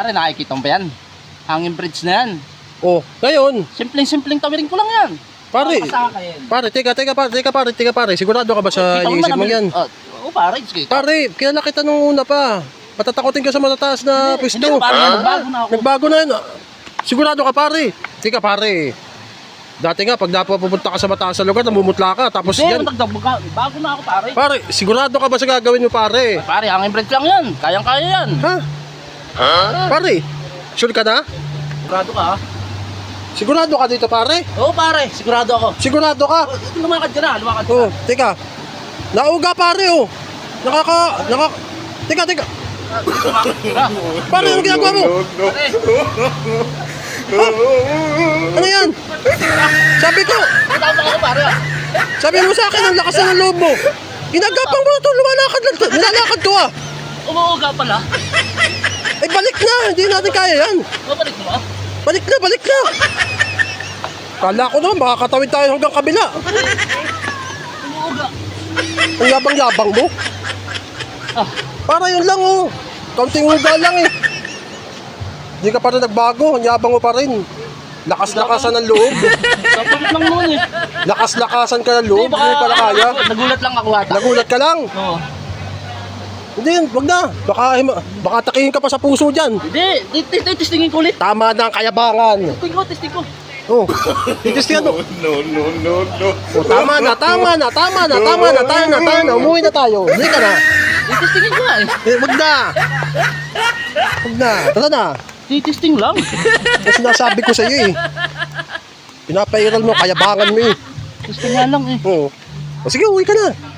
Pare, nakikita mo ba yan? Hanging bridge na yan. Oh, ngayon, Simpleng-simpleng tawirin ko lang yan. pare. Papasakayin. Pare, teka pare. Sigurado ka ba sa Kita mo iisip ba mo namin- yan? Oo, pare, sige. Pare, kaya nakita nung una pa. Patatakotin ka sa matataas na pwesto. Hindi, pare, nagbago na ako. Nagbago na yun. Sigurado ka pare. Teka pare. Dati nga, pag pupunta ka sa mataas na lugar, namumutla ka. Tapos Hindi, yan. bago na ako, pare. Pare, sigurado ka ba sa gagawin mo pare? Pare, hanging bridge lang yan. Kayang-kaya yan. Ha? Pare, sure ka na? Sigurado ka, ha? Sigurado ka dito pare? Oo, pare, sigurado ako. Sigurado ka? Lumakad ka na, lumakad ka. Oh, teka. Nauga pare oh. Teka. Pare, ano ginagawa mo? Ano yan? Sabi ko, Tawag ako, pare. sabi mo sa akin, ang lakas na ng loob mo. Ginagapang mo na ito, lumalakad lang to. Nilalakad to ah. Umuuga pala. Eh balik na, hindi natin kaya yan. Mabalik mo ba? Balik na. Kala ko naman, baka katawid tayo hanggang kabila. Umuuga. Ang yabang-yabang mo. Ah, Para yun lang oh. Kaunting uga lang eh. Hindi ka pa rin nagbago, ang yabang mo pa rin. Lakas-lakasan ng loob. kapalit lang noon eh. Lakas-lakasan ka ng loob, hindi pala kaya. Nagulat lang ako ata. Nagulat ka lang. Oo. Hindi yan, wag na. Baka takihin ka pa sa puso dyan. Hindi, testingin ko ulit. Tama na ang kayabangan. Testing ko. Oh, titistingan mo. No. Oh, tama na. Tayo na. Umuwi na tayo. Hindi ka na. Testingin ko nga eh. Wag na. Tara na. Testing lang. Kasi sinasabi ko sa iyo eh. Pinapairal mo, kayabangan mo eh. Testing nga lang eh. Oo. O sige, uwi ka na.